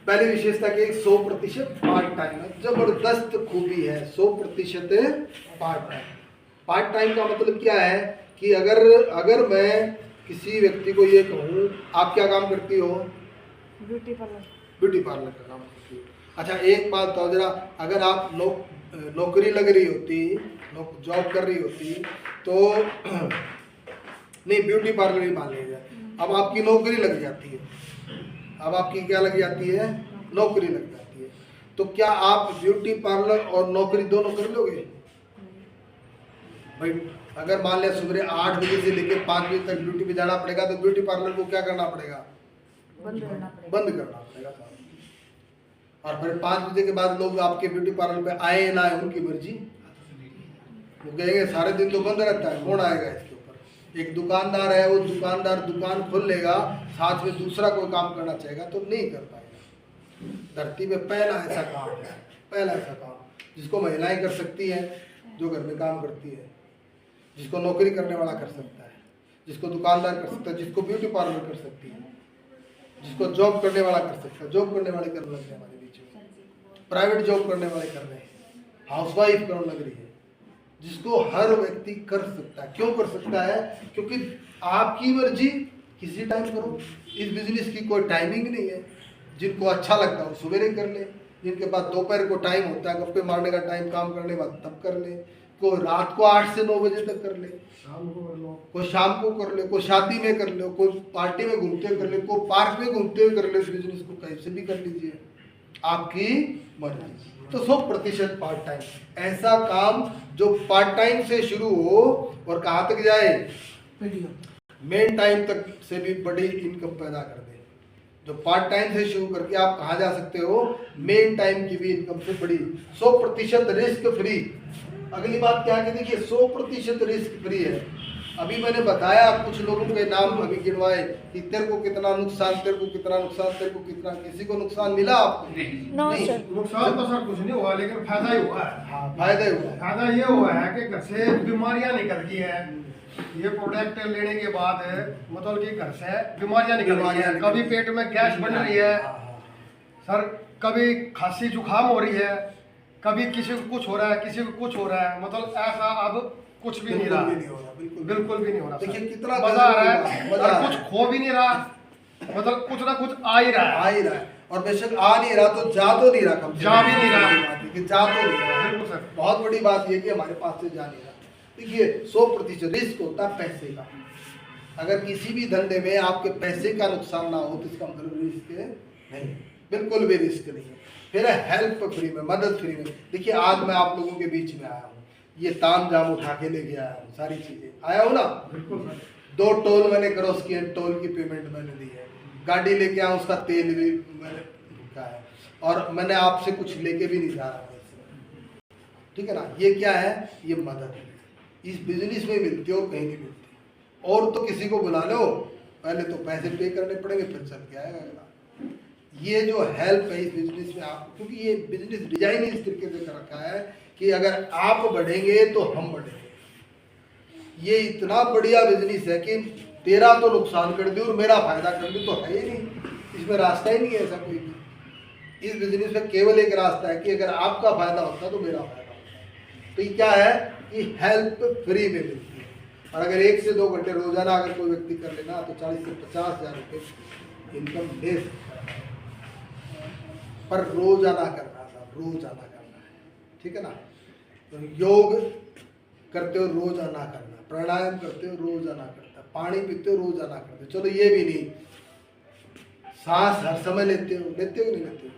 पहली विशेषता की 100% पार्ट टाइम है, जबरदस्त खूबी है 100% पार्ट टाइम। पार्ट टाइम का मतलब क्या है कि अगर मैं किसी व्यक्ति को ये कहूँ आप क्या काम करती हो? Beauty parlour. ब्यूटी पार्लर का काम करती हो। अच्छा एक बात बताओ जरा, अगर आप नौकरी लग रही होती, जॉब कर रही होती तो नहीं ब्यूटी पार्लर ही मान लीजिए, अब आपकी नौकरी लग जाती है, अब आपकी क्या लग जाती है? नौकरी लग जाती है, तो क्या आप ब्यूटी पार्लर और नौकरी दोनों कर लोगे? भाई अगर मान लिया सुबह 8 बजे से लेकर 5 बजे तक ड्यूटी पे जाना पड़ेगा तो ब्यूटी पार्लर को क्या करना पड़ेगा? बंद करना पड़ेगा। और फिर 5 बजे के बाद लोग आपके ब्यूटी पार्लर पे आए ना आए उनकी मर्जी, वो कहेंगे सारे दिन तो बंद रहता है, कौन आएगा इसके ऊपर? एक दुकानदार है, वो दुकानदार दुकान खोल लेगा, साथ में दूसरा कोई काम करना चाहेगा तो नहीं कर पाएगा। धरती पे पहला ऐसा काम है, पहला ऐसा काम जिसको महिलाएं कर सकती हैं, जो घर में काम करती है, जिसको नौकरी करने वाला कर सकता है, जिसको दुकानदार कर सकता है, जिसको ब्यूटी पार्लर कर सकती है, जिसको जॉब करने वाला कर सकता है। जॉब करने वाले करने लग रहे हैं हमारे बीच में, प्राइवेट जॉब करने वाले कर रहे हैं, हाउसवाइफ करने लग रही है, जिसको हर व्यक्ति कर सकता है। क्यों कर सकता है? क्योंकि आपकी मर्जी, किसी टाइम करो। इस बिजनेस की कोई टाइमिंग नहीं है, जिनको अच्छा लगता है वो सवेरे कर ले, जिनके पास दोपहर को टाइम होता है, गप्पे मारने का टाइम काम करने बाद तब कर ले, कोई रात को 8 से 9 बजे तक कर ले, शाम को कर लो, कोई शाम को कर ले, कोई शादी में कर ले, कोई पार्टी में घूमते हुए कर ले, कोई पार्क में घूमते हुए कर ले। इस बिजनेस को कहीं से भी कर लीजिए, आपकी मर्जी। तो 100% पार्ट टाइम, ऐसा काम जो पार्ट टाइम से शुरू हो और कहाँ तक जाए? मेन टाइम तक से भी बड़ी इनकम पैदा कर दे। जो पार्ट टाइम से शुरू करके आप कहाँ जा सकते हो? मेन टाइम की भी इनकम से बड़ी। 100% रिस्क फ्री। अगली बात क्या है कि देखिए 100% रिस्क फ्री है। अभी मैंने बताया कुछ लोगों के नाम अभी गिनवाए कि तेरे को कितना नुकसान, तेरे को कितना नुकसान, तेरे को कितना, किसी को नुकसान मिला आपको? नहीं। नुकसान तो सर कुछ नहीं हुआ, लेकिन फायदा ही हुआ है। हाँ फायदा ही हुआ है। फायदा ये हुआ है कि घर से बीमारियां निकलती है। ये प्रोडक्ट लेने के बाद मतलब कि घर से बीमारियां निकल रही है। कभी पेट में गैस बन रही है सर, कभी खांसी जुकाम हो रही है, कभी किसी को कुछ हो रहा है, किसी को कुछ हो रहा है। मतलब ऐसा अब कुछ भी नहीं रहा, बिल्कुल भी नहीं हो रहा। देखिए कितना मजा आ रहा है, और कुछ खो भी नहीं रहा, मतलब कुछ ना कुछ आ ही रहा है। और बेशक आ नहीं रहा तो जा तो नहीं रहा, कम जा भी नहीं रहा, जा तो नहीं रहा। बिल्कुल सर। बहुत बड़ी बात ये कि हमारे पास से जा नहीं रहा। देखिए 100% रिस्क होता है पैसे का। अगर किसी भी धंधे में आपके पैसे का नुकसान ना हो तो इसका मतलब रिस्क नहीं, बिल्कुल भी रिस्क नहीं है। फिर हेल्प फ्री में, मदद फ्री में। देखिए आज मैं आप लोगों के बीच में आया हूँ, ये ताम जाम उठा के लेके आया हूँ, सारी चीजें आया हूँ ना। 2 टोल मैंने क्रॉस किए, टोल की पेमेंट मैंने दी है, गाड़ी लेके आया उसका तेल भी मैंने भुगता है, और मैंने आपसे कुछ लेके भी नहीं जा रहा हूँ, ठीक है ना। ये क्या है? ये मदद है। इस बिजनेस में मिलती है और कहीं नहीं मिलती। और तो किसी को बुला लो, पहले तो पैसे पे करने पड़ेंगे, फिर चल के आएगा अगला। ये जो हेल्प है इस बिजनेस में आप, क्योंकि ये बिजनेस डिजाइन इस तरीके से कर रखा है कि अगर आप बढ़ेंगे तो हम बढ़ेंगे। ये इतना बढ़िया बिजनेस है कि तेरा तो नुकसान कर दे और मेरा फायदा कर दे तो है ही नहीं, इसमें रास्ता ही नहीं है ऐसा कोई भी। इस बिजनेस में केवल एक रास्ता है कि अगर आपका फायदा होता है तो मेरा फायदा होता है। तो ये क्या है कि हेल्प फ्री में मिलती है। और अगर 1 से 2 घंटे रोजाना अगर कोई व्यक्ति कर लेना तो 40 से 50 हज़ार रुपये इनकम दे सकता है। पर रोजाना करना था, रोजाना करना है, ठीक है ना। तो योग करते हो रोजाना करना, प्राणायाम करते हो रोजाना करता, पानी पीते हो रोजाना करते। चलो ये भी नहीं, सांस हर समय लेते हो कि नहीं लेते हो?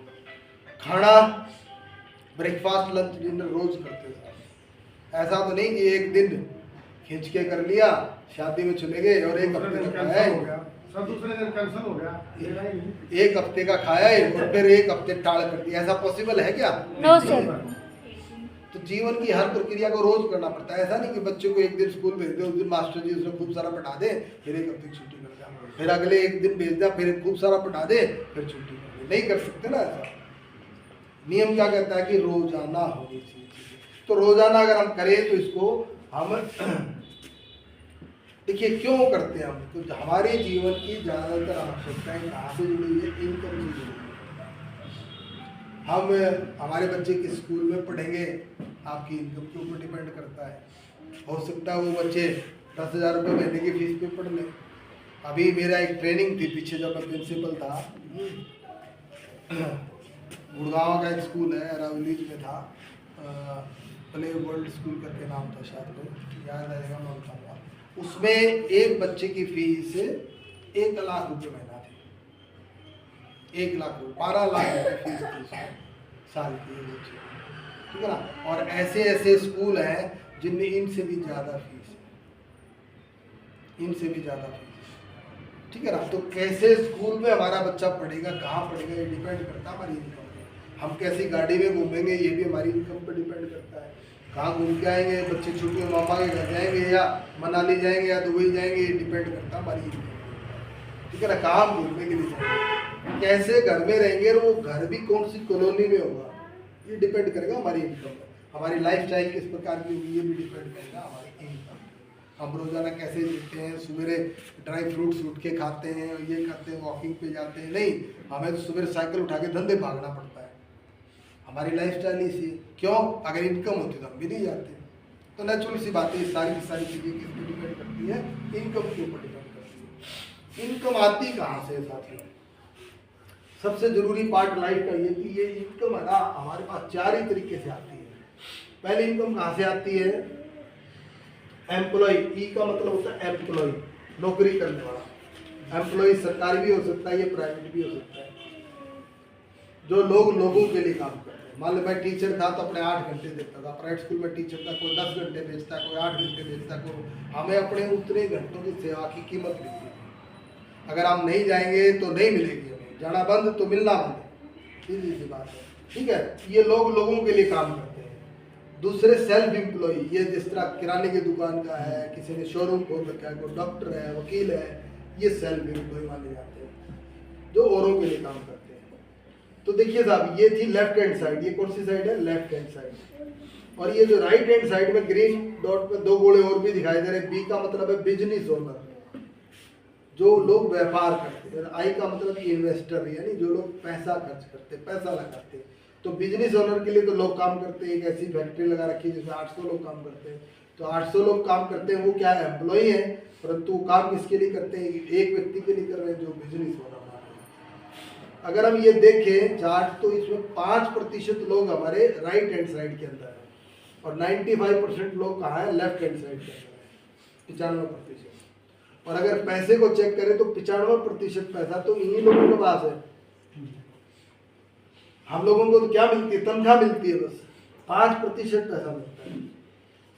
खाना ब्रेकफास्ट लंच डिनर रोज करते हो। ऐसा तो नहीं कि एक दिन खींच के कर लिया, शादी में चले गए और एक हफ्ते का खाया है, दूसरे दिन कैंसिल हो गया, एक हफ्ते का खाया है और फिर एक हफ्ते टाल कर दिया। ऐसा पॉसिबल है क्या? No sir. तो जीवन की हर प्रक्रिया को रोज करना पड़ता है। ऐसा नहीं कि बच्चे को एक दिन स्कूल भेज दे, उस दिन मास्टर जी उसने खूब सारा पढ़ा दे, फिर एक हफ्ते की छुट्टी कर दिया, फिर अगले एक दिन भेज दिया, फिर खूब सारा पढ़ा दे, फिर छुट्टी कर दे। नहीं कर सकते ना ऐसा। नियम क्या कहता है कि रोजाना होनी चाहिए। तो रोजाना अगर हम करें तो इसको हम देखिए क्यों करते हैं हम, तो हमारे जीवन की ज़्यादातर आवश्यकताएं कहाँ से जुड़ी है? इनकम से जुड़ी है। हम हमारे बच्चे किस स्कूल में पढ़ेंगे आपकी इनकम के ऊपर डिपेंड करता है। हो सकता है वो बच्चे 10,000 रुपये महीने की फीस पे पढ़ लें। अभी मेरा एक ट्रेनिंग थी पीछे जब मैं प्रिंसिपल था, गुड़गांव का एक स्कूल है, अरावलीज में था, प्ले वर्ल्ड स्कूल करके नाम था, शायद को याद आएगा मैं बताऊँगा। उसमें एक बच्चे की फीस 1 लाख रुपये महीना थी। 1 लाख रुपये, 12 लाख रुपये फीस थी उसमें साल की एक बच्चे, ठीक है ना। और ऐसे ऐसे स्कूल हैं जिनमें इनसे भी ज़्यादा फीस है, इनसे भी ज़्यादा फीस, ठीक है ना। तो कैसे स्कूल में हमारा बच्चा पढ़ेगा, कहाँ पढ़ेगा, ये डिपेंड करता है हमारी इनकम पे। हम कैसी गाड़ी में घूमेंगे ये भी हमारी इनकम पर डिपेंड करता है। कहाँ घूम के आएंगे, बच्चे छुट्टी में मामा के घर जाएंगे या मनाली जाएंगे या दुबई जाएंगे, ये डिपेंड करता है हमारी इनकम पे, ठीक है ना। कहाँ हम घूमने के लिए जाएंगे, कैसे घर में रहेंगे और वो घर भी कौन सी कॉलोनी में होगा, ये डिपेंड करेगा हमारी इनकम पर। हमारी लाइफस्टाइल किस प्रकार की होगी ये भी डिपेंड करेगा हमारी इनकम। हम रोज़ाना कैसे जीते हैं, सवेरे ड्राई फ्रूट्स उठ के खाते हैं, ये करते हैं, वॉकिंग पे जाते हैं, नहीं, हमें तो सवेरे साइकिल उठा के धंधे भागना पड़ता है। हमारी लाइफस्टाइल इसी, क्यों, अगर इनकम होती तो हम भी नहीं जाते। तो नेचुरल सी बात है, सारी की सारी चीज़ें किस पर डिपेंड करती है, इनकम के ऊपर डिपेंड करती है। इनकम आती कहाँ से साथियों, सबसे जरूरी पार्ट लाइफ का ये कि ये इनकम है ना हमारे पास 4 ही तरीके से आती है। पहली इनकम कहाँ से आती है, एम्प्लॉय, ई का मतलब होता है एम्प्लॉय, नौकरी करने वाला। एम्प्लॉय सरकारी भी हो सकता है, ये प्राइवेट भी हो सकता है, जो लोग लोगों के लिए काम करते हैं। मान लो मैं टीचर था तो अपने 8 घंटे देता था, प्राइवेट स्कूल में टीचर था, कोई 10 घंटे बेचता, कोई 8 घंटे बेचता, कोई, हमें अपने उतने घंटों की सेवा की कीमत मिलती है। अगर हम नहीं जाएंगे तो नहीं मिलेगी, हमें जाना बंद तो मिलना बंद, सीधी सी बात है, ठीक है। ये लोग लोगों के लिए काम करते हैं। दूसरे सेल्फ एम्प्लॉय, ये जिस तरह किराने की दुकान का है, किसी ने शोरूम खोल रखा है, कोई डॉक्टर है, वकील है, ये सेल्फ एम्प्लॉय माने जाते हैं, जो औरों के लिए काम करते हैं। तो देखिए साहब, ये थी लेफ्ट हैंड साइड, ये कौन सी साइड है, लेफ्ट हैंड साइड। और ये जो राइट हैंड साइड में ग्रीन डॉट पे 2 गोले और भी दिखाई दे रहे हैं, बी का मतलब है बिजनेस ओनर, जो लोग व्यापार करते हैं। आई का मतलब इन्वेस्टर, यानी जो लोग पैसा खर्च करते, पैसा लगाते हैं। तो बिजनेस ओनर के लिए तो लोग काम करते हैं, एक ऐसी फैक्ट्री लगा रखी है जिसमें 800 लोग काम करते हैं। तो 800 लोग काम करते हैं, वो क्या है, एम्प्लॉय है, परंतु काम किसके लिए करते हैं, एक व्यक्ति के लिए कर रहे हैं, जो बिजनेस ओनर। अगर हम ये देखें चार्ट तो इसमें 5% लोग हमारे राइट हैंड साइड के अंदर है और 95% लोग कहाँ है, लेफ्ट हैंड साइड के अंदर है, 95%। और अगर पैसे को चेक करें तो 95% पैसा तो इन्हीं लोगों के पास है। हम लोगों को तो क्या मिलती है, तनख्वाह मिलती है, बस 5% पैसा मिलता है।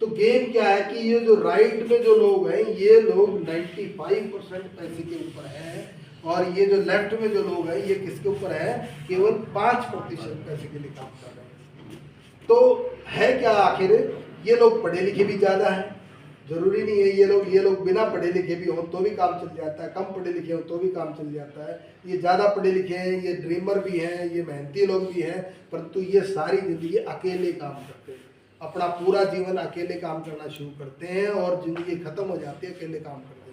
तो गेम क्या है कि ये जो राइट में जो लोग हैं, ये लोग 95% पैसे के ऊपर हैं, और ये जो लेफ्ट में जो लोग हैं ये किसके ऊपर है, केवल 5% पैसे के लिए काम कर रहे हैं। तो है क्या आखिर, ये लोग पढ़े लिखे भी ज़्यादा हैं, जरूरी नहीं है ये लोग बिना पढ़े लिखे भी हो तो भी काम चल जाता है, कम पढ़े लिखे हो तो भी काम चल जाता है। ये ज़्यादा पढ़े लिखे हैं, ये ड्रीमर भी हैं, ये मेहनती लोग भी हैं, परंतु ये सारी ज़िंदगी अकेले काम करते हैं, अपना पूरा जीवन अकेले काम करना शुरू करते हैं और ज़िंदगी ख़त्म हो जाती है अकेले काम करते हैं।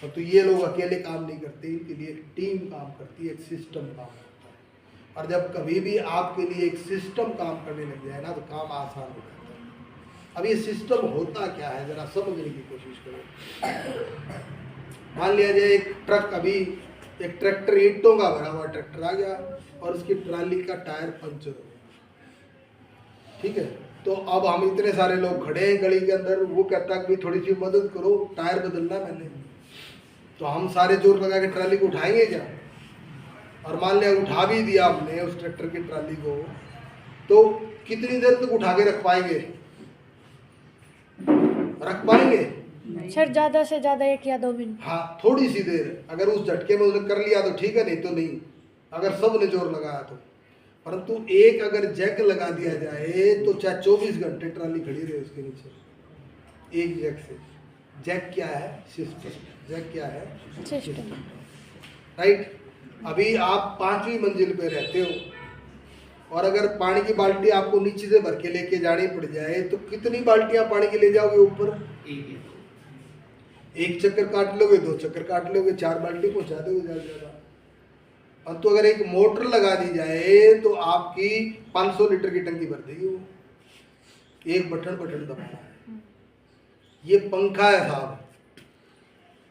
और तो ये लोग अकेले काम नहीं करते, इनके लिए एक टीम काम करती है, एक सिस्टम काम करता है। और जब कभी भी आपके लिए एक सिस्टम काम करने लग जाए ना तो काम आसान हो जाता है। अब ये सिस्टम होता क्या है, जरा समझने की कोशिश करो। मान लिया जाए एक ट्रक, अभी एक ट्रैक्टर ईंटों का भरा हुआ ट्रैक्टर आ गया और उसकी ट्राली का टायर पंचर हो गया, ठीक है। तो अब हम इतने सारे लोग खड़े हैं गली के अंदर, वो कहता है कि थोड़ी सी मदद करो, टायर बदलना मैंने। तो हम सारे जोर लगा के ट्राली को उठाएंगे क्या, और मान लिया उठा भी दिया हमने उस ट्रैक्टर की ट्राली को, तो कितनी देर तक उठा के रख पाएंगे, रख पाएंगे सर? ज्यादा से ज्यादा 1 या 2 मिनट। हाँ, थोड़ी सी देर, अगर उस झटके में उसने कर लिया तो ठीक है, नहीं तो नहीं, अगर सब ने जोर लगाया तो। परंतु एक अगर जैक लगा दिया जाए तो चाहे 24 घंटे ट्राली खड़ी रहे उसके नीचे, एक जैक से। जैक क्या है, सिस्टम। जैक क्या है, सिस्टम, राइट। अभी आप 5वीं मंजिल पे रहते हो और अगर पानी की बाल्टी आपको नीचे से भर के लेके जानी पड़ जाए तो कितनी बाल्टियां पानी के ले जाओगे ऊपर, एक चक्कर काट लोगे, 2 चक्कर काट लोगे, 4 बाल्टी पहुंचा दोगे ज़्यादा से ज़्यादा। परंतु अगर एक मोटर लगा दी जाए तो आपकी 500 लीटर की टंकी भर देगी वो। एक बटन दबाना है। ये पंखा है साहब,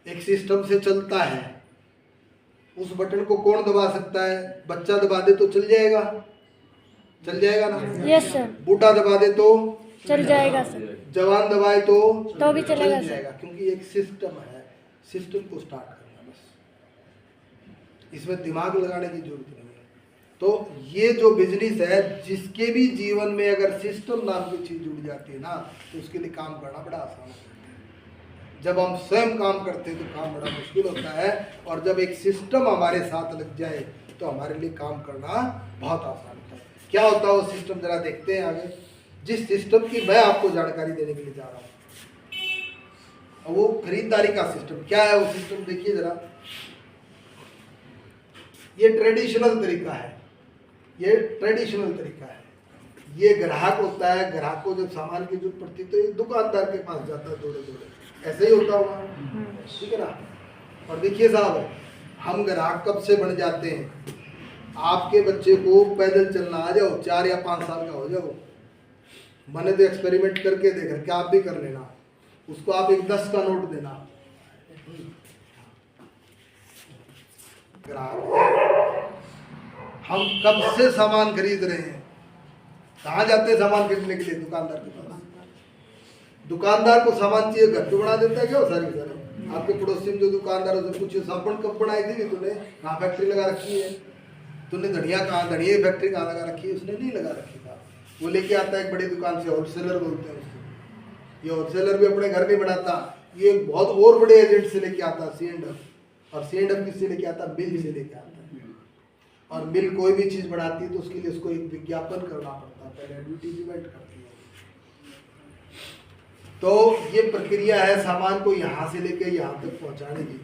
एक सिस्टम से चलता है। उस बटन को कौन दबा सकता है? बच्चा दबा दे तो चल जाएगा ना? Yes sir. बूढ़ा दबा दे तो चल जाएगा सर। जवान दबाए तो भी चलेगा चल सर। जाएगा, क्योंकि एक सिस्टम है। सिस्टम को स्टार्ट करना बस, इसमें दिमाग लगाने की जरूरत नहीं है। तो ये जो बिजनेस है, जिसके भी जीवन में अगर सिस्टम नाम की चीज जुड़ जाती है ना, तो उसके लिए काम करना बड़ा आसान होता है। जब हम स्वयं काम करते हैं तो काम बड़ा मुश्किल होता है, और जब एक सिस्टम हमारे साथ लग जाए तो हमारे लिए काम करना बहुत आसान होता है। क्या होता है वो सिस्टम, जरा देखते हैं आगे। जिस सिस्टम की मैं आपको जानकारी देने के लिए जा रहा हूँ, वो खरीदारी का सिस्टम। क्या है वो सिस्टम, देखिए जरा। ये ट्रेडिशनल तरीका है, ये ग्राहक होता है। ग्राहक को जब सामान की जरूरत पड़ती है तो ये दुकानदार के पास जाता है, दौड़े ऐसे ही होता होगा, ठीक है ना। और देखिए साहब, हम ग्राहक कब से बन जाते हैं? आपके बच्चे को पैदल चलना आ जाओ, 4 या 5 साल का हो जाओ, मैंने तो एक्सपेरिमेंट करके देखा, क्या आप भी कर लेना। उसको आप एक 10 का नोट देना, ग्राहक। हम कब से सामान खरीद रहे हैं, कहाँ जाते हैं सामान खरीदने के लिए? दुकानदार के पास। दुकानदार को सामान चाहिए, घर पे बना देता है क्या? सारे आपके पड़ोसी में जो दुकानदार है, पूछिए साबुन कब बनाई थी तूने, कहाँ फैक्ट्री लगा रखी है? तूने धनिया फैक्ट्री कहाँ लगा रखी है? उसने नहीं लगा रखी था। वो लेके आता है एक बड़ी दुकान से, होलसेलर बोलते हैं उसको। ये होलसेलर भी अपने घर नहीं बनाता, ये बहुत और बड़े एजेंट से लेके आता, C&F। और C&F किससे लेके आता? मिल से लेके आता है। और मिल कोई भी चीज बनाती है तो उसके लिए उसको एक विज्ञापन करना पड़ता है, पहले एडवर्टीजमेंट करती है। तो ये प्रक्रिया है सामान को यहाँ से लेके यहाँ तक पहुँचाने की।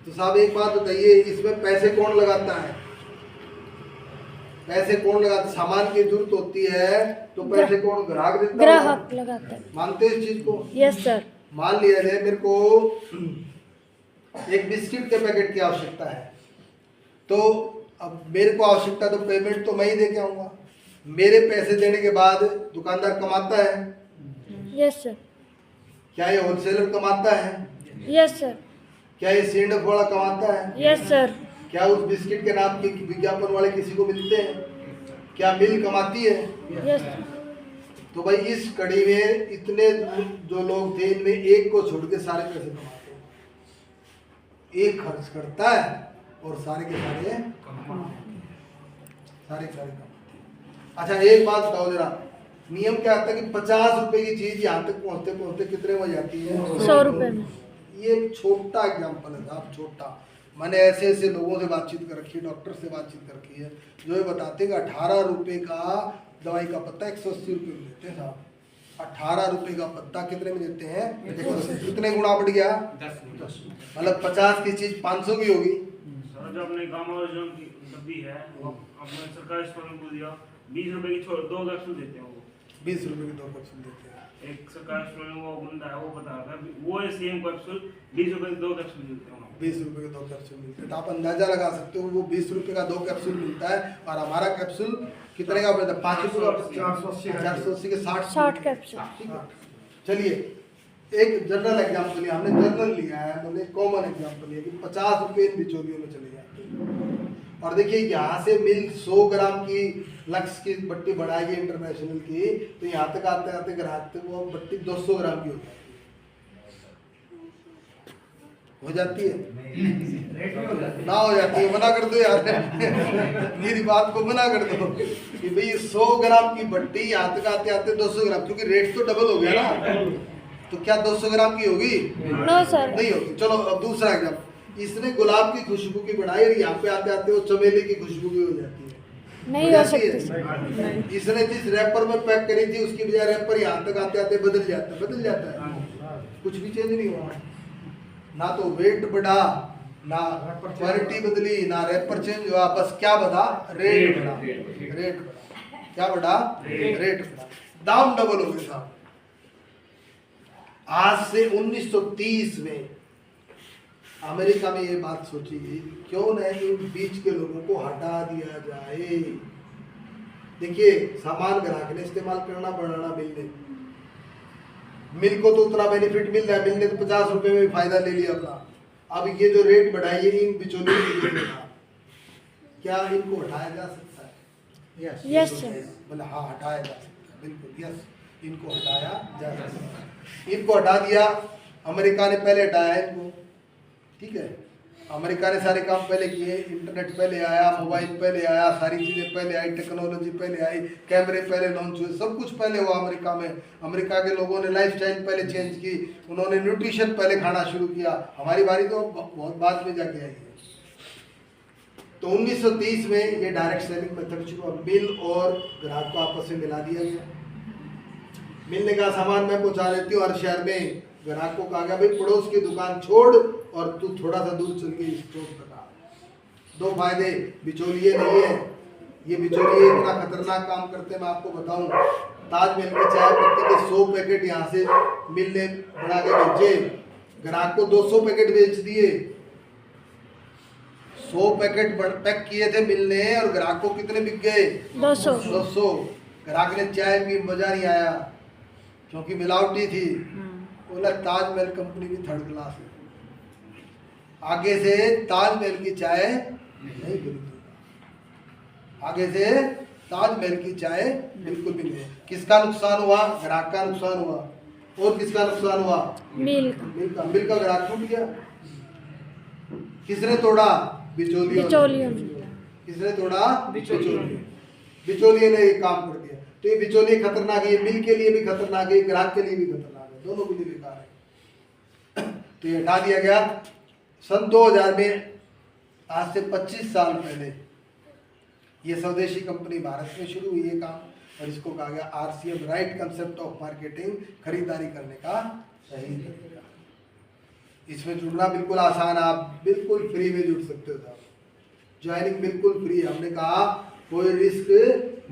तो साहब एक बात बताइए, इसमें पैसे कौन लगाता है? सामान की जरूरत होती है तो पैसे कौन? ग्राहक देता है, ग्राहक लगाता है। मानते हैं इस चीज को? Yes sir. मान लिया जाए मेरे को एक बिस्किट के पैकेट की आवश्यकता है, तो अब मेरे को आवश्यकता, तो पेमेंट तो मैं ही दे के आऊंगा। मेरे पैसे देने के बाद दुकानदार कमाता है। Yes sir. क्या ये होलसेलर कमाता है? Yes sir. क्या ये C&F वाला कमाता है? Yes sir. क्या उस बिस्किट के नाम के विज्ञापन वाले किसी को मिलते हैं? क्या मिल कमाती है? यस। तो भाई इस कड़ी में इतने जो लोग थे, इनमें एक को छोड़ के सारे पैसे कमाते हैं। एक खर्च करता है और सारे के सारे कमाते हैं। अच्छा एक बात बताओ जरा, नियम क्या आता है कि 50 रुपए की चीज यहाँ तक पहुँचते पहुँचते कितने में जाती है? 100 रुपए में। ये एक छोटा एग्जाम्पल है साहब, छोटा। मैंने ऐसे लोगों से बातचीत कर रखी है, डॉक्टर से बातचीत कर रखी है, जो ये बताते हैं कि 18 रुपए का दवाई का पत्ता 180 रुपये में देते हैं साहब। 18 रुपए का पत्ता कितने में देते हैं? 180। कितने गुना बढ़ गया? 10। मतलब 50 की चीज 500 की होगी। सर जो अपने गाँव में जो डब्बी है, अपने सरकारी स्टोर में दिया 20 रुपए की 2 कैप्सूल देते हैं। वो 20 रुपए की 2 कैप्सूल देते हैं। एक सरकारी स्टोर में वो बंदा है, वो बता रहा था वो सेम कैप्सूल 20 रुपए की 2 कैप्सूल मिलते हैं। 20 रुपए के 2 कैप्सूल मिलते हैं। तो आप अंदाजा लगा सकते हो, वो 20 रुपए का 2 कैप्सूल मिलता है, और हमारा कैप्सूल कितने का पड़ता है? 5 रुपए का। 480 के 60 कैप्सूल। ठीक है, चलिए एक जनरल एग्जाम्पल लिया हमने, जनरल लिया है हमने, कॉमन एग्जाम्पल लिया कि 50 रुपए इन बिचौलियों में चले जाते हैं। और देखिए यहाँ से मिल 100 ग्राम की लक्स की बट्टी बढ़ाएगी इंटरनेशनल की, तो यहाँ तक आते आते ग्राहक तक वो बट्टी 200 ग्राम की हो जाती है ना हो जाती है? मना कर दो यार मेरी बात को मना कर दो कि भाई 100 ग्राम की बट्टी यहाँ तक आते आते 200 ग्राम, क्योंकि रेट तो डबल हो गया ना, तो क्या 200 ग्राम की होगी? नो सर, नहीं होगी। चलो अब दूसरा एग्जाम्पल, इसने गुलाब की खुशबू की बनाई और यहाँ पे आते आते वो चमेली की खुशबू की हो जाती है। नहीं हो सकती। इसने जिस रैपर में पैक करी थी उसकी बजाय रैपर यहाँ तक आते आते बदल जाता है, कुछ भी चेंज नहीं हुआ, ना तो वेट बढ़ा, ना क्वालिटी बदली, ना रैपर चेंज हुआ, बस क्या बढ़ा? रेट बढ़ा। क्या बढ़ा? रेट बढ़ा, दाम डबल हो गए साहब। आज से 1930 में अमेरिका में ये बात सोची गई क्यों नहीं इन बीच के लोगों को हटा दिया जाए। देखिए सामान ग्राहक ने इस्तेमाल करना बढ़ाना मिल को तो उतना बेनिफिट मिल रहा है, मिल ने तो 50 रुपए में भी फायदा ले लिया अपना। अब ये जो रेट बढ़ाइए इन बिचौलियों के लिए क्या इनको हटाया जा सकता है? Yes sir. बोले हाँ हटाया जा सकता है, बिल्कुल यस, इनको हटाया जा सकता है। इनको हटा दिया, अमेरिका ने पहले हटाया इनको, ठीक है। अमेरिका ने सारे काम पहले किए, इंटरनेट पहले आया, मोबाइल पहले आया, सारी चीज़ें पहले आई, टेक्नोलॉजी पहले आई, कैमरे पहले लॉन्च हुए, सब कुछ पहले हुआ अमेरिका में। अमेरिका के लोगों ने लाइफस्टाइल पहले चेंज की, उन्होंने न्यूट्रिशन पहले खाना शुरू किया। हमारी बारी तो बहुत बाद में जाके आई है। तो 1930 में ये डायरेक्ट सेलिंग मेथड शुरू हुआ, मिल और ग्राहक को आपस में मिला दिया गया। मिल ने कहा सामान मैं पहुंचा देती हूँ हर शहर में, ग्राहक को कहा गया भाई पड़ोस की दुकान छोड़ और तू थोड़ा सा दूर चल के स्टोर लगा। दो फायदे, बिचौलिए नहीं है, ये बिचौलिए इतना खतरनाक काम करते हैं मैं आपको बताऊं। ताजमहल की चाय पत्ती के 100 पैकेट यहाँ से मिल ने बना के भेजे, ग्राहक को 200 पैकेट बेच दिए। 100 पैकेट पैक किए थे मिल ने और ग्राहक को कितने बिक गए? 200। ग्राहक ने चाय पी, मजा नहीं आया क्योंकि मिलावटी थी। बोला ताजमहल कंपनी भी थर्ड क्लास है, आगे से ताजमहल की चाय नहीं बिल्कुल, आगे से ताजमहल की चाय बिल्कुल भी नहीं। किसका नुकसान हुआ? ग्राहक का नुकसान हुआ। और किसका नुकसान हुआ? मिल का ग्राहक टूट गया। किसने तोड़ा? बिचौलियों। किसने तोड़ा? बिचौलिए ने ये काम कर दिया। तो ये बिचौलिए खतरनाक है, मिल के लिए भी खतरनाक है, ग्राहक के लिए भी खतरनाक है, दोनों के लिए बेकार है। तो ये हटा दिया गया। सन 2000 में, आज से 25 साल पहले ये स्वदेशी कंपनी भारत में शुरू हुई है काम, और इसको कहा गया RCM, right concept of marketing, खरीदारी करने का सही तरीका। इसमें जुड़ना बिल्कुल आसान है, आप बिल्कुल फ्री में जुड़ सकते हो साहब, ज्वाइनिंग बिल्कुल फ्री है। हमने कहा कोई रिस्क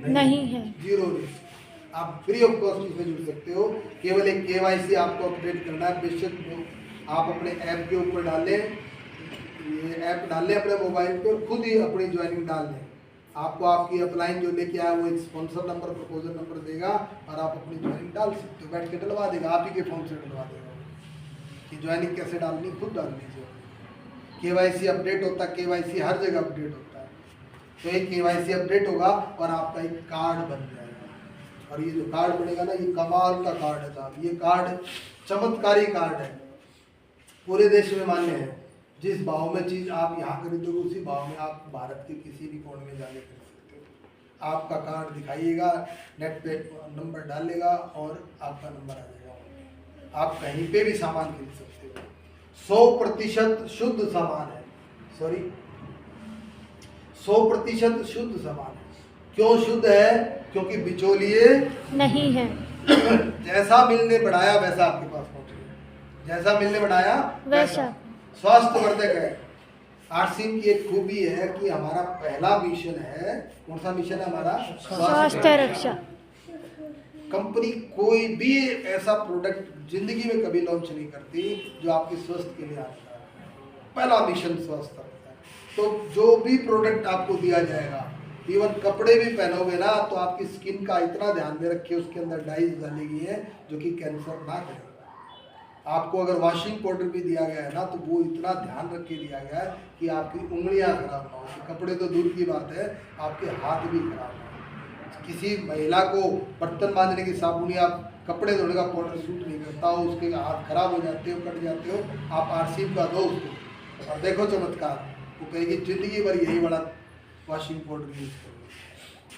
नहीं है, जीरो रिस्क, आप फ्री ऑफ कॉस्ट इसमें जुड़ सकते हो। केवल एक KYC आपको अपडेट करना है। बेशक आप अपने ऐप के ऊपर डालें, ये ऐप डाल लें अपने मोबाइल पे और खुद ही अपनी ज्वाइनिंग डाल लें। आपको आपकी अपलाइन जो लेके आया वो एक स्पॉन्सर नंबर, प्रपोजल नंबर देगा और आप अपनी ज्वाइनिंग डाल सकते हो, बैठ के डलवा देगा, आप ही के फॉर्म से डलवा देगा कि ज्वाइनिंग कैसे डालनी, खुद डाल लीजिए। KYC अपडेट होता है, KYC हर जगह अपडेट होता है। तो एक KYC अपडेट होगा और आपका एक कार्ड बन जाएगा, और ये जो कार्ड बनेगा ना, ये कमाल का कार्ड है साहब। ये कार्ड चमत्कारी कार्ड है, पूरे देश में मान्य है। जिस भाव में चीज़ आप यहाँ खरीदोगे उसी भाव में आप भारत के किसी भी कोने में जाके खरीद सकते हो। आपका कार्ड दिखाइएगा, नेट पे नंबर डालेगा और आपका नंबर आ जाएगा, आप कहीं पे भी सामान खरीद सकते हो। 100% शुद्ध सामान है, सॉरी 100% शुद्ध सामान है। क्यों शुद्ध है? क्योंकि बिचौलिए नहीं है। जैसा मिल ने बढ़ाया वैसा आपके पास पहुंचेगा, जैसा मिल ने बढ़ाया वैसा। स्वास्थ्यवर्धक है। RCM की एक खूबी है कि हमारा पहला मिशन है, कौन सा मिशन है हमारा? स्वास्थ्य रक्षा। कंपनी कोई भी ऐसा प्रोडक्ट जिंदगी में कभी लॉन्च नहीं करती जो आपके स्वास्थ्य के लिए आता है। पहला मिशन स्वास्थ्य रक्षा है। तो जो भी प्रोडक्ट आपको दिया जाएगा, इवन कपड़े भी पहनोगे ना, तो आपकी स्किन का इतना ध्यान में रखिए, उसके अंदर डाइज डाली गई है जो कि कैंसर ना करे। आपको अगर वॉशिंग पाउडर भी दिया गया है ना, तो वो इतना ध्यान रख के दिया गया है कि आपकी उंगलियां खराब ना हो। कपड़े तो दूर की बात है, आपके हाथ भी खराब ना हो। किसी महिला को बर्तन मांजने की साबुन या कपड़े धोने का पाउडर सूट नहीं करता हो, उसके हाथ खराब हो जाते हो, कट जाते हो, आप RCM का दो उसको और देखो चमत्कार। वो कहेगी जिंदगी भर यही बड़ा वॉशिंग पाउडर यूज करो।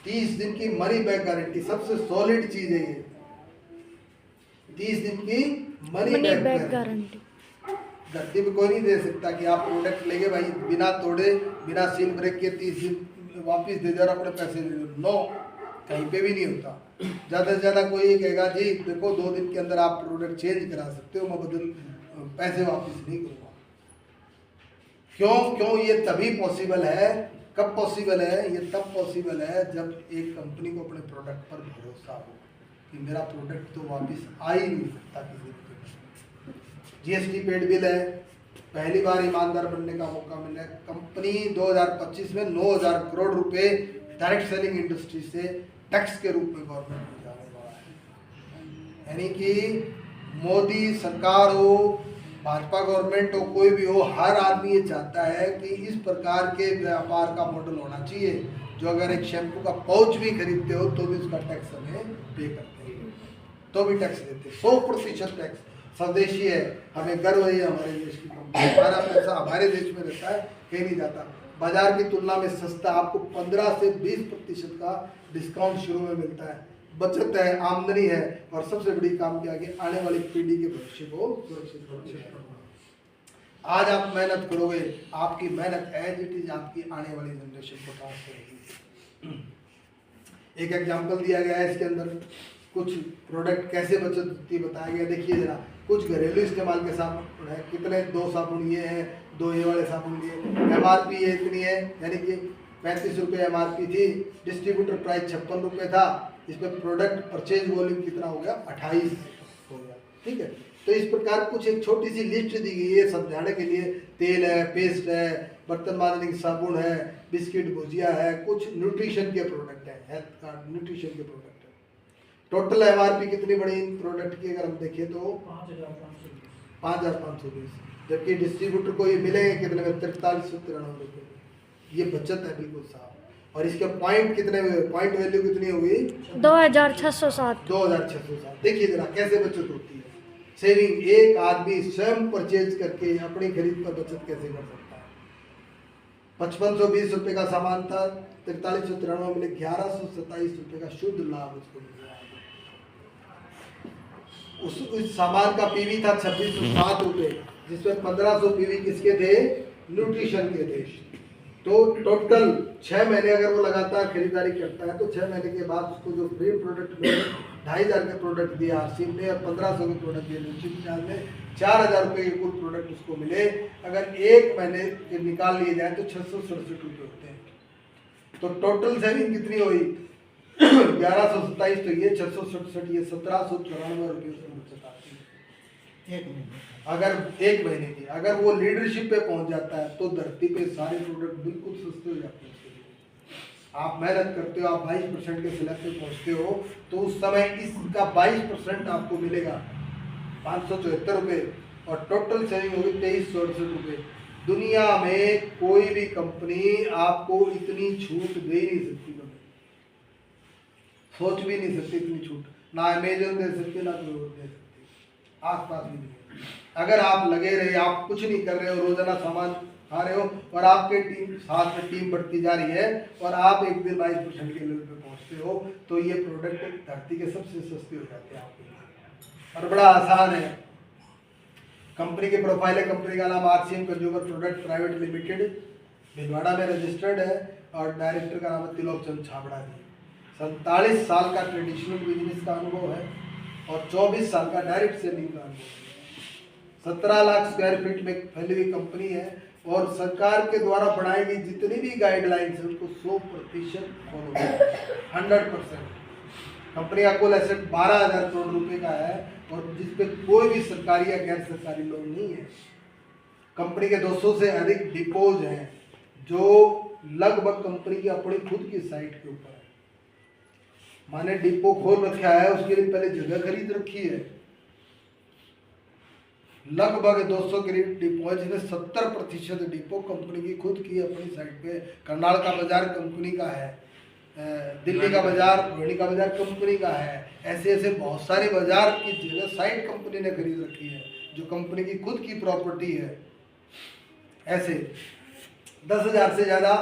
30 दिन की मनी बैक गारंटी, सबसे सॉलिड चीज़ है ये। 30 दिन की मनी बैक गारंटी धरती पे कोई नहीं दे सकता कि आप प्रोडक्ट लेंगे भाई बिना तोड़े, बिना सील ब्रेक के 30 दिन वापस दे दे और अपने पैसे ले लो। नो, कहीं पे भी नहीं होता। ज़्यादा से ज़्यादा कोई ये कहेगा जी देखो 2 दिन के अंदर आप प्रोडक्ट चेंज करा सकते हो, मैं पैसे वापस नहीं करूँगा। क्यों? ये तभी पॉसिबल है। कब पॉसिबल है? ये तब पॉसिबल है जब एक कंपनी को अपने प्रोडक्ट पर भरोसा हो कि मेरा प्रोडक्ट तो वापस आ ही नहीं सकता किसी भी। GST पेड बिल है, पहली बार ईमानदार बनने का मौका मिला है। कंपनी 2025 में 9,000 करोड़ रुपए डायरेक्ट सेलिंग इंडस्ट्री से टैक्स के रूप में गवर्नमेंट को जाने वाला है। यानी कि मोदी सरकार हो, भाजपा गवर्नमेंट हो, कोई भी हो, हर आदमी ये चाहता है कि इस प्रकार के व्यापार का मॉडल होना चाहिए जो अगर एक शैम्पू का पाउच भी खरीदते हो तो भी उसका टैक्स हमें पे करते हैं, तो भी टैक्स देते हैं। 100% टैक्स स्वदेशी है, हमें गर्व है हमारे देश की कंपनी। हमारा पैसा हमारे देश में रहता है, कहीं नहीं जाता। बाजार की तुलना में सस्ता, आपको 15 से 20% का डिस्काउंट शुरू में मिलता है। बचत है, आमदनी है, और सबसे बड़ी काम के आगे आने वाली पीढ़ी के भविष्य को सुरक्षित करना। आज आप मेहनत करोगे, आपकी मेहनत एज इट इज आपकी आने वाली जनरेशन को ट्रांसफर होगी। एक एग्जांपल दिया गया है इसके अंदर, कुछ प्रोडक्ट कैसे बचत होती है बताया गया। देखिए जरा, कुछ घरेलू इस्तेमाल के साबुन है, कितने 2 साबुन ये हैं, 2 ये वाले साबुन ये, MRP ये इतनी है, यानी कि 35 रुपये MRP थी, डिस्ट्रीब्यूटर प्राइस 56 रुपये था, इसमें प्रोडक्ट परचेज वॉल्यूम कितना हो गया, 28 हो गया। ठीक है, तो इस प्रकार कुछ एक छोटी सी लिस्ट दी गई है समझाने के लिए। तेल है, पेस्ट है, बर्तन मांजने की साबुन है, बिस्किट भुजिया है, कुछ न्यूट्रिशन के प्रोडक्ट है, हेल्थ का न्यूट्रिशन के प्रोडक्ट है। टोटल MRP कितनी बड़ी इन प्रोडक्ट की अगर हम देखें तो 5,520, जबकि डिस्ट्रीब्यूटर को ये मिलेंगे कितने में, 4393 रुपये। ये बचत है बिल्कुल साफ। और इसके पॉइंट कितने, पॉइंट वैल्यू कितनी हुई, 2,607। 2,607। देखिए जरा कैसे बचत होती है। सेविंग, एक आदमी स्वयं परचेज करके अपनी खरीद पर बचत कैसे कर सकता है। 5520 रुपये का सामान था, 4393 मिले, 1127 रुपये का शुद्ध लाभ उसको मिला। उस सामान का पीवी था 2607 रुपये, जिसमें 1500 पीवी किसके थे, न्यूट्रिशन के थे। तो टोटल 6 महीने अगर वो लगातार खरीदारी करता है तो 6 महीने के बाद उसको जो फ्री प्रोडक्ट मिले, 2,500 के प्रोडक्ट दिए आरसीएम ने, और 1500 के प्रोडक्ट दिए निश्चित चार्ज में, 4,000 रुपये के कुल प्रोडक्ट उसको मिले। अगर 1 महीने के निकाल लिए जाए तो 667 रुपये होते हैं। तो टोटल सेविंग कितनी हुई, 1127, तो ये 667, ये 1,794 रुपये उसमें बचत आती है 1 महीने। अगर 1 महीने की अगर वो लीडरशिप पे पहुंच जाता है तो धरती पे सारे प्रोडक्ट बिल्कुल सस्ते हो जाते हैं। आप मेहनत करते हो, आप 22% के स्लैब पे पहुंचते हो, तो उस समय इसका 22% आपको मिलेगा 574 रुपये, और टोटल सेविंग होगी 2368 रुपये। दुनिया में कोई भी कंपनी आपको इतनी छूट दे नहीं सकती, सोच भी नहीं सकती इतनी छूट। ना अमेजन दे सकती, ना कोई और दे सकती, आस पास भी नहीं। अगर आप लगे रहे, आप कुछ नहीं कर रहे हो, रोजाना सामान खा रहे हो, और आपके टीम साथ में टीम बढ़ती जा रही है, और आप एक दिन 22% के लेवल पे पहुंचते हो, तो ये प्रोडक्ट धरती के सबसे सस्ते हो जाते हैं आपके लिए, और बड़ा आसान है। कंपनी की प्रोफाइल है, कंपनी का नाम RCM consumer product private limited, Bhilwara में रजिस्टर्ड है, और डायरेक्टर का नाम है तिलोक चंद छाबड़ा जी। 47 साल का ट्रेडिशनल बिजनेस का अनुभव है, और 24 साल का डायरेक्ट सेलिंग का अनुभव है। 17 लाख स्क्वायर फीट में फैली हुई कंपनी है, और सरकार के द्वारा बनाई गई जितनी भी गाइडलाइंस है उनको 100% फॉलो किया, 100%। कंपनी का कुल एसेट 12,000 करोड़ रुपए का है, और जिसपे कोई भी सरकारी या गैर सरकारी लोन नहीं है। कंपनी के 200 से अधिक डिपोज हैं, जो लगभग कंपनी की अपनी खुद की साइट के ऊपर है। माने डिपो खोल रखा है, उसके लिए पहले जगह खरीद रखी है। लगभग 200 करीब डिपो है, जिसमें 70% डिपो कंपनी की खुद की अपनी साइट पे। करनाल का बाजार कंपनी का है, दिल्ली का बाजार, रोहिणी का बाजार कंपनी का है। ऐसे ऐसे बहुत सारे बाजार की जगह साइट कंपनी ने खरीद रखी है, जो कंपनी की खुद की प्रॉपर्टी है। ऐसे 10,000 से ज़्यादा